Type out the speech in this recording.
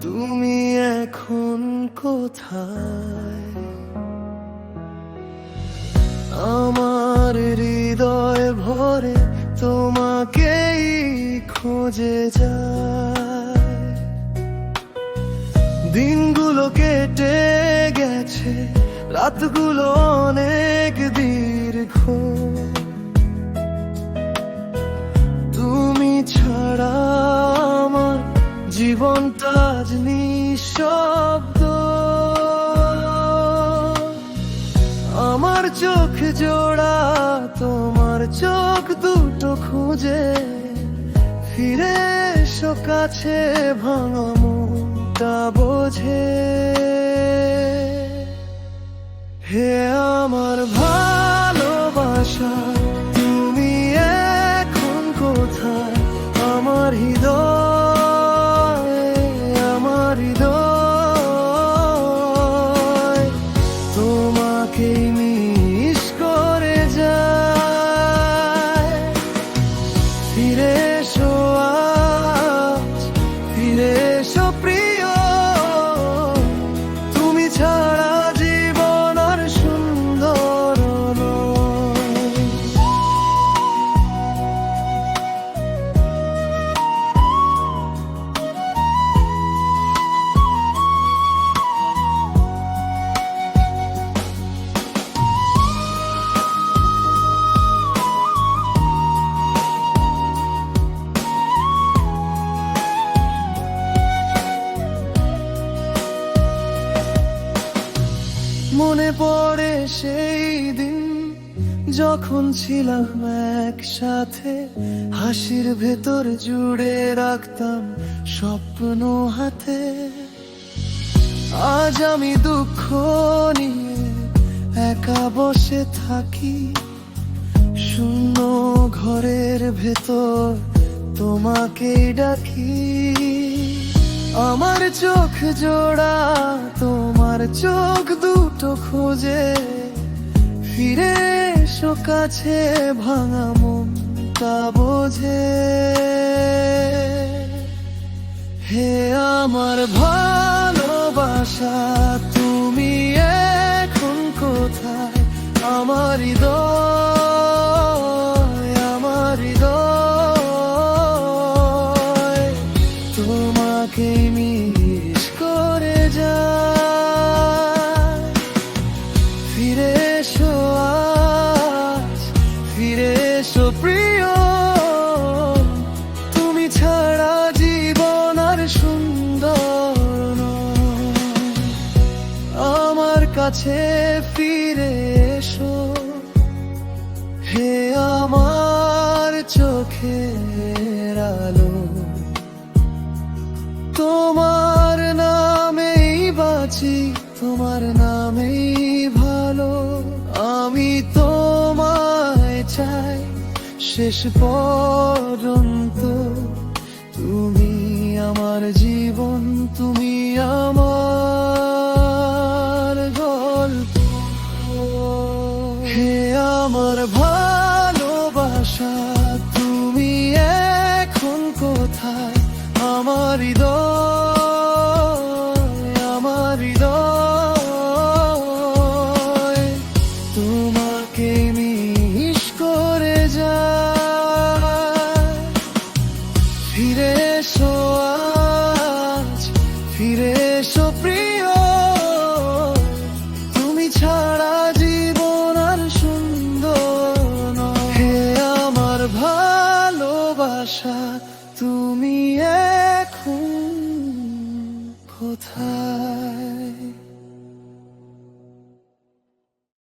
তুমি এখন কোথায়? আমার হৃদয় ভরে তোমাকেই খোঁজে যায়। দিনগুলো কেটে গেছে, রাতগুলো অনেক দীর্ঘ। তুমি ছাড়া আমার জীবনটা আজ নিঃশব্দ। আমার চোখ জোড়া তোমার চোখ দুটো খুঁজে, ফিরে এসো কাছে ভাঙা মনটা বোঝে। হে আমার ভালোবাসা, তুমি এখন কোথায়? আমার হৃদয়, আমার হৃদয় তোমাকেই মিস করে যায়। ফিরে এসো আজ, ফিরে এসো প্রিয়, তুমি ছাড়া জীবন আর সুন্দর নয়। মনে পড়ে সেই দিন যখন ছিলাম একসাথে, হাসির ভেতর জুড়ে রাখতাম স্বপ্ন হাতে। আজ আমি দুঃখ নিয়ে একা বসে থাকি, শূন্য ঘরের ভেতর তোমাকেই ডাকি। আমার চোখ জোড়া তোমার চোখ দুটো খোঁজে, ফিরে এসো কাছে ভাঙা মনটা বোঝে। হে আমার ভালোবাসা, তুমি এখন কোথায়? আমার হৃদয়, আমার হৃদয় তোমাকে মিস করে যায়। ফিরে এসো আজ, ফিরে এসো প্রিয়, তুমি ছাড়া জীবন আর সুন্দর নয়। আমার কাছে ফিরে এসো, হে আমার চোখের আলো। তোমার নামেই বাঁচি, তোমার নামেই ভালো। আমি তোমায় চাই শেষ পর্যন্ত। তুমি আমার জীবন, তুমি আমার গল্প। হে আমার ভালোবাসা, তুমি এখন কোথায়? আমার হৃদয়, আমার হৃদয় তোমাকে মিস করে যায়। ফিরে এসো আজ, ফিরে এসো প্রিয়, তুমি ছাড়া জীবন আর সুন্দর নয়। হে আমার ভালোবাসা, তুমি এখন কোথায়?